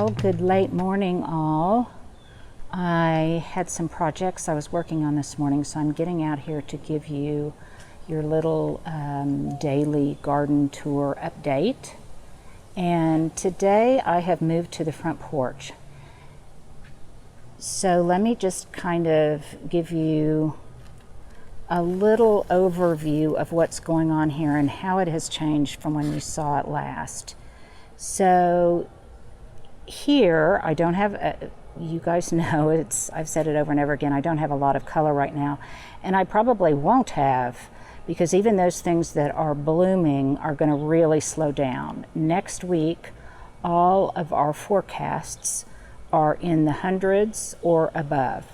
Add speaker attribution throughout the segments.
Speaker 1: Well, good late morning all. I had some projects I was working on this morning, so I'm getting out here to give you your little daily garden tour update. And today I have moved to the front porch. So let me just kind of give you a little overview of what's going on here and how it has changed from when you saw it last. So here, I don't have, you guys know, I've said it over and over again, I don't have a lot of color right now. And I probably won't have, because even those things that are blooming are going to really slow down. Next week, all of our forecasts are in the hundreds or above.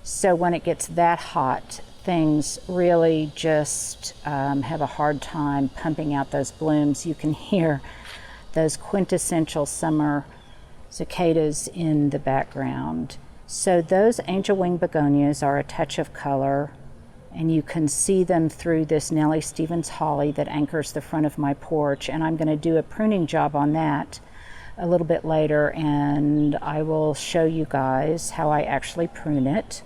Speaker 1: So when it gets that hot, things really just have a hard time pumping out those blooms. You can hear those quintessential summer cicadas in the background. So those angel wing begonias are a touch of color, and you can see them through this Nellie Stevens holly that anchors the front of my porch, and I'm going to do a pruning job on that a little bit later, and I will show you guys how I actually prune it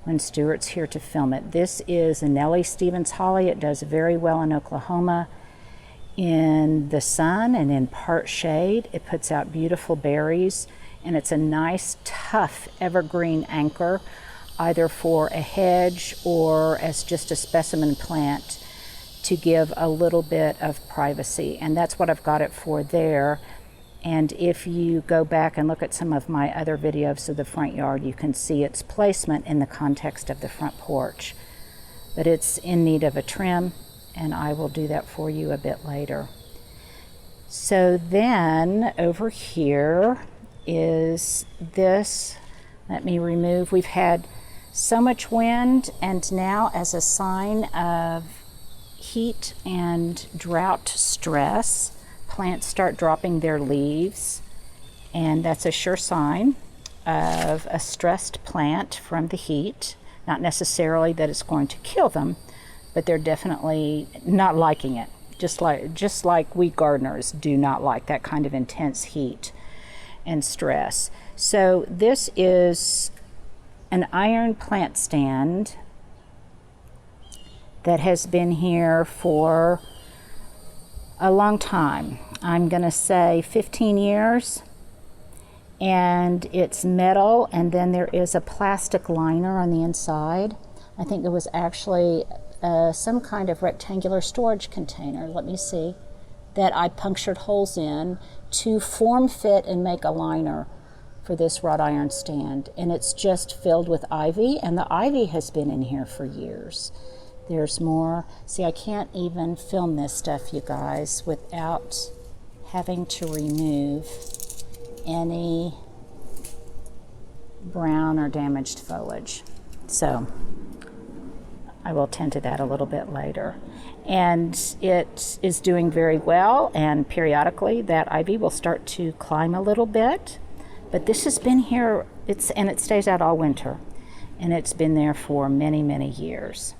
Speaker 1: when Stuart's here to film it. This is a Nellie Stevens holly. It does very well in Oklahoma. In the sun and in part shade, it puts out beautiful berries, and it's a nice tough evergreen anchor, either for a hedge or as just a specimen plant to give a little bit of privacy. And that's what I've got it for there. And if you go back and look at some of my other videos of the front yard, you can see its placement in the context of the front porch. But it's in need of a trim, and I will do that for you a bit later. So then over here is this. Let me remove. We've had so much wind, and now as a sign of heat and drought stress, plants start dropping their leaves, and that's a sure sign of a stressed plant from the heat. Not necessarily that it's going to kill them, but they're definitely not liking it. Just like we gardeners do not like that kind of intense heat and stress. So this is an iron plant stand that has been here for a long time. I'm gonna say 15 years. And it's metal, and then there is a plastic liner on the inside. I think there was actually some kind of rectangular storage container, let me see, that I punctured holes in to form fit and make a liner for this wrought iron stand. And it's just filled with ivy, and the ivy has been in here for years. There's more. See, I can't even film this stuff, you guys, without having to remove any brown or damaged foliage. So I will tend to that a little bit later. And it is doing very well, and periodically that ivy will start to climb a little bit. But this has been here, and it stays out all winter, and it's been there for many, many years.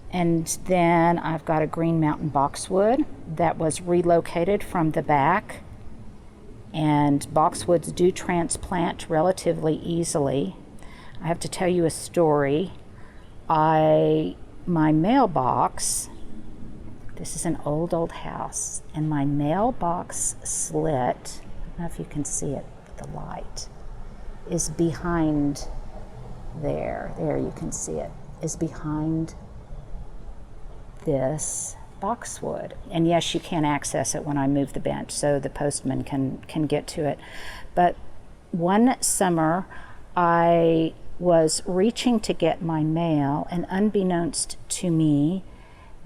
Speaker 1: And then I've got a Green Mountain boxwood that was relocated from the back. And boxwoods do transplant relatively easily. I have to tell you a story. My mailbox, this is an old house, and my mailbox slit, I don't know if you can see it with the light, is behind there. There, you can see it, is behind this boxwood. And yes, you can access it when I move the bench, so the postman can get to it. But one summer I was reaching to get my mail, and unbeknownst to me,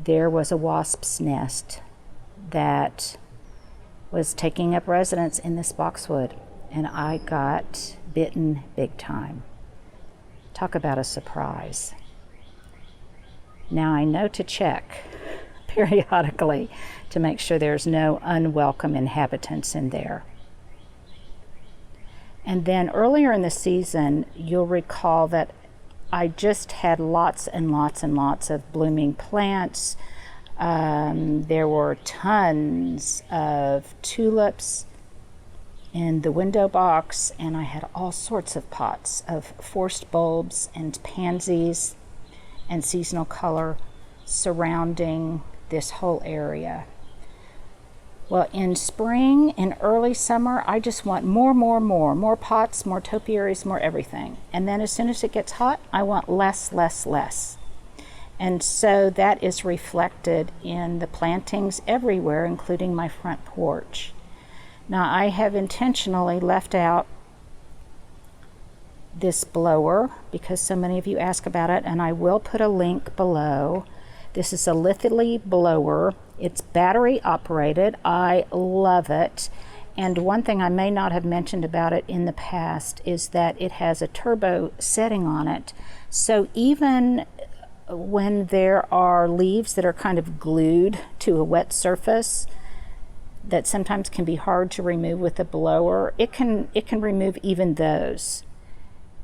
Speaker 1: there was a wasp's nest that was taking up residence in this boxwood, and I got bitten big time. Talk about a surprise. Now I know to check periodically to make sure there's no unwelcome inhabitants in there. And then earlier in the season, you'll recall that I just had lots and lots and lots of blooming plants. There were tons of tulips in the window box, and I had all sorts of pots of forced bulbs and pansies and seasonal color surrounding this whole area. Well, in spring and early summer, I just want more pots, more topiaries, more everything. And then as soon as it gets hot, I want less. And so that is reflected in the plantings everywhere, including my front porch. Now, I have intentionally left out this blower because so many of you ask about it, and I will put a link below. This is a lithium blower. It's battery operated. I love it. And one thing I may not have mentioned about it in the past is that it has a turbo setting on it. So even when there are leaves that are kind of glued to a wet surface that sometimes can be hard to remove with a blower, it can remove even those.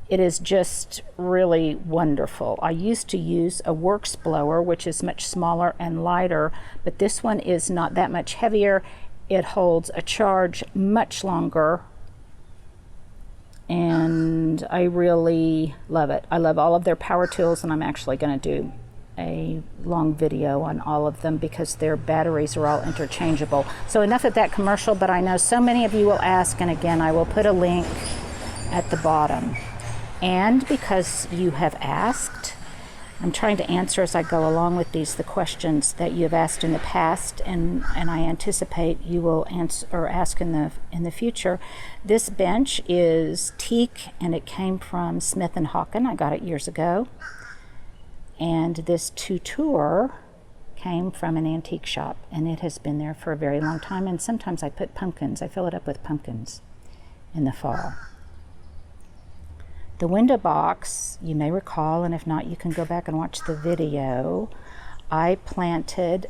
Speaker 1: It is just really wonderful. I used to use a works blower, which is much smaller and lighter, but this one is not that much heavier. It holds a charge much longer, and I really love it. I love all of their power tools, and I'm actually going to do a long video on all of them because their batteries are all interchangeable. So enough of that commercial, but I know so many of you will ask, and again, I will put a link at the bottom. And because you have asked, I'm trying to answer as I go along with these the questions that you have asked in the past, and I anticipate you will answer or ask in the future. This bench is teak, and it came from Smith & Hawken. I got it years ago. And this tutor came from an antique shop, and it has been there for a very long time. And sometimes I put pumpkins. I fill it up with pumpkins in the fall. The window box, you may recall, and if not, you can go back and watch the video. I planted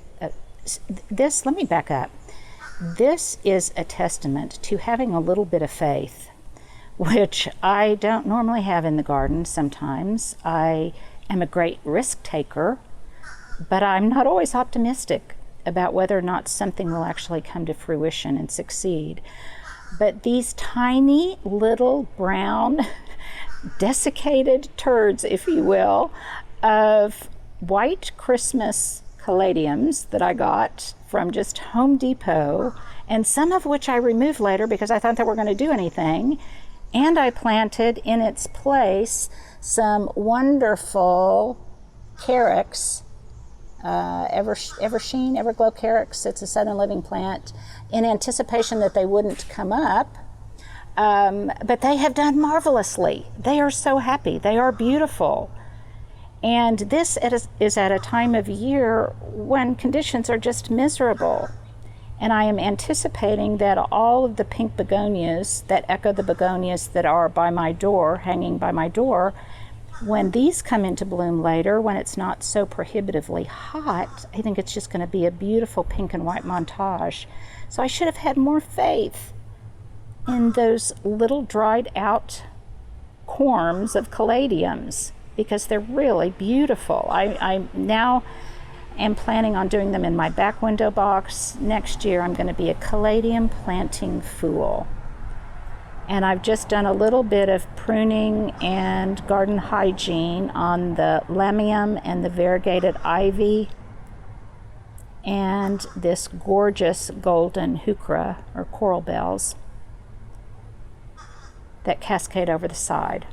Speaker 1: this. Let me back up. This is a testament to having a little bit of faith, which I don't normally have in the garden sometimes. I am a great risk taker, but I'm not always optimistic about whether or not something will actually come to fruition and succeed. But these tiny little brown desiccated turds, if you will, of white Christmas caladiums that I got from just Home Depot, and some of which I removed later because I thought they were going to do anything. And I planted in its place some wonderful carex, Everglow carex. It's a southern living plant, in anticipation that they wouldn't come up. But they have done marvelously. They are so happy. They are beautiful. And this is at a time of year when conditions are just miserable. And I am anticipating that all of the pink begonias that echo the begonias that are by my door, hanging by my door, when these come into bloom later, when it's not so prohibitively hot, I think it's just going to be a beautiful pink and white montage. So I should have had more faith in those little dried out corms of caladiums because they're really beautiful. I now am planning on doing them in my back window box. Next year I'm going to be a caladium planting fool. And I've just done a little bit of pruning and garden hygiene on the lamium and the variegated ivy and this gorgeous golden heuchera or coral bells that cascade over the side.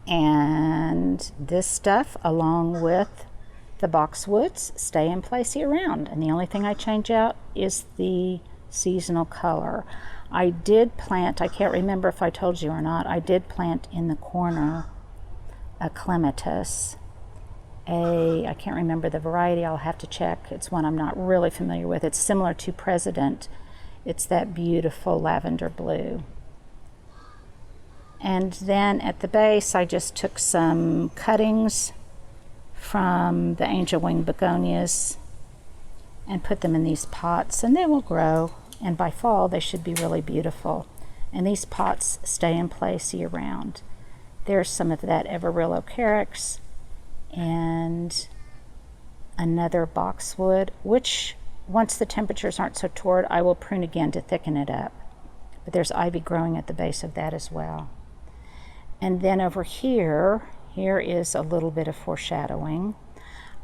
Speaker 1: And this stuff, along with the boxwoods, stay in place year round. And the only thing I change out is the seasonal color. I did plant, I can't remember if I told you or not, I did plant in the corner a clematis. I can't remember the variety, I'll have to check. It's one I'm not really familiar with. It's similar to President. It's that beautiful lavender blue. And then at the base, I just took some cuttings from the angel wing begonias and put them in these pots, and they will grow. And by fall, they should be really beautiful. And these pots stay in place year round. There's some of that Evergreens carex and another boxwood, which once the temperatures aren't so torrid, I will prune again to thicken it up. but there's ivy growing at the base of that as well. And then over here is a little bit of foreshadowing.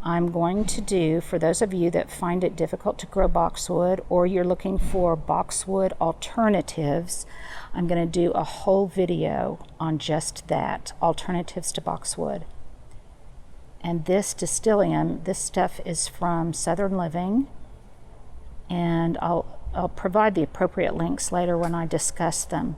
Speaker 1: I'm going to do, for those of you that find it difficult to grow boxwood, or you're looking for boxwood alternatives, I'm going to do a whole video on just that, alternatives to boxwood. And this Distillium, this stuff is from Southern Living, and I'll provide the appropriate links later when I discuss them.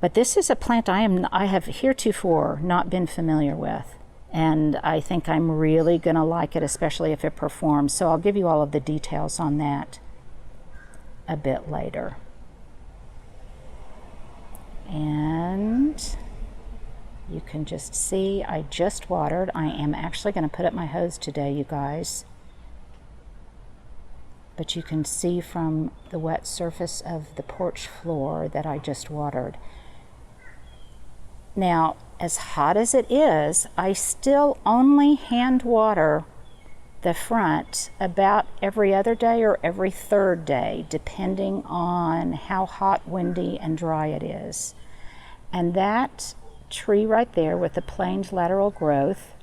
Speaker 1: But this is a plant I have heretofore not been familiar with, and I think I'm really going to like it, especially if it performs. So I'll give you all of the details on that a bit later. And you can just see I just watered. I am actually going to put up my hose today, you guys. But you can see from the wet surface of the porch floor that I just watered. Now, as hot as it is, I still only hand water the front about every other day or every third day, depending on how hot, windy, and dry it is. And that tree right there with the planed lateral growth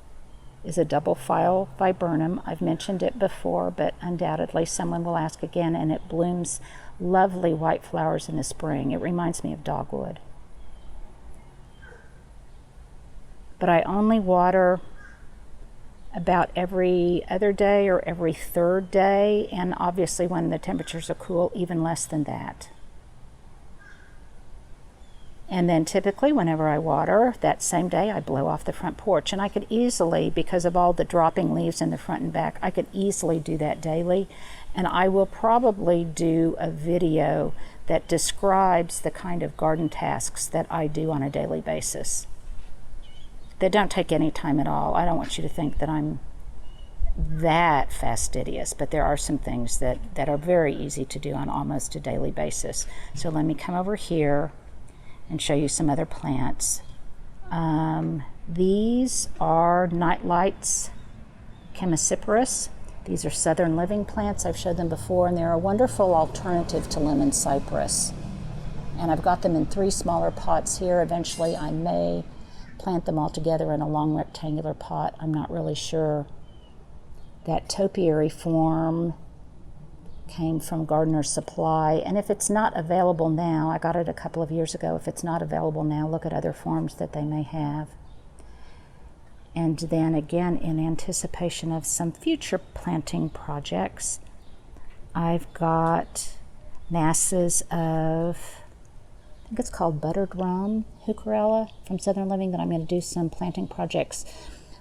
Speaker 1: is a double file viburnum. I've mentioned it before, but undoubtedly someone will ask again, and it blooms lovely white flowers in the spring. It reminds me of dogwood. But I only water about every other day or every third day, and obviously when the temperatures are cool, even less than that. And then typically whenever I water, that same day I blow off the front porch. And I could easily, because of all the dropping leaves in the front and back, I could easily do that daily. And I will probably do a video that describes the kind of garden tasks that I do on a daily basis. That don't take any time at all. I don't want you to think that I'm that fastidious, but there are some things that are very easy to do on almost a daily basis. So let me come over here and show you some other plants. These are Nightlights chemiciparis. These are Southern Living plants. I've showed them before, and they're a wonderful alternative to lemon cypress. And I've got them in 3 smaller pots here. Eventually I may plant them all together in a long rectangular pot. I'm not really sure. That topiary form came from Gardener's Supply, and if it's not available now, I got it a couple of years ago, if it's not available now, look at other forms that they may have. And then again, in anticipation of some future planting projects, I've got masses of, I think it's called buttered rum heucherella from Southern Living, that I'm going to do some planting projects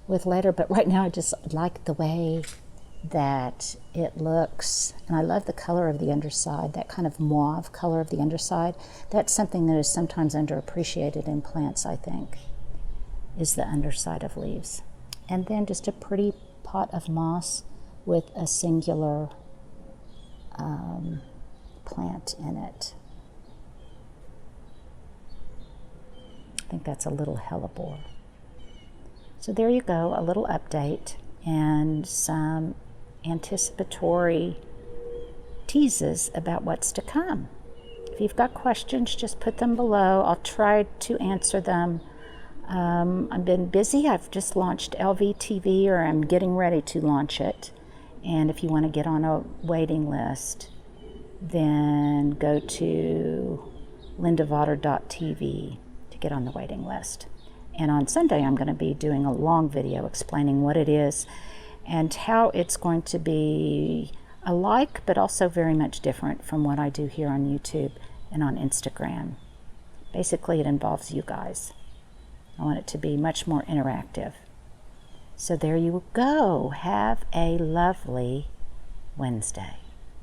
Speaker 1: with later. But right now I just like the way that it looks, and I love the color of the underside, that kind of mauve color of the underside. That's something that is sometimes underappreciated in plants, I think, is the underside of leaves. And then just a pretty pot of moss with a singular plant in it. I think that's a little hellebore. So there you go, a little update and some anticipatory teases about what's to come. If you've got questions, just put them below. I'll try to answer them. I've been busy. I've just launched LVTV, or I'm getting ready to launch it. And if you want to get on a waiting list, then go to lindavotter.tv to get on the waiting list. And on Sunday, I'm going to be doing a long video explaining what it is and how it's going to be alike, but also very much different from what I do here on YouTube and on Instagram. Basically, it involves you guys. I want it to be much more interactive. So there you go. Have a lovely Wednesday.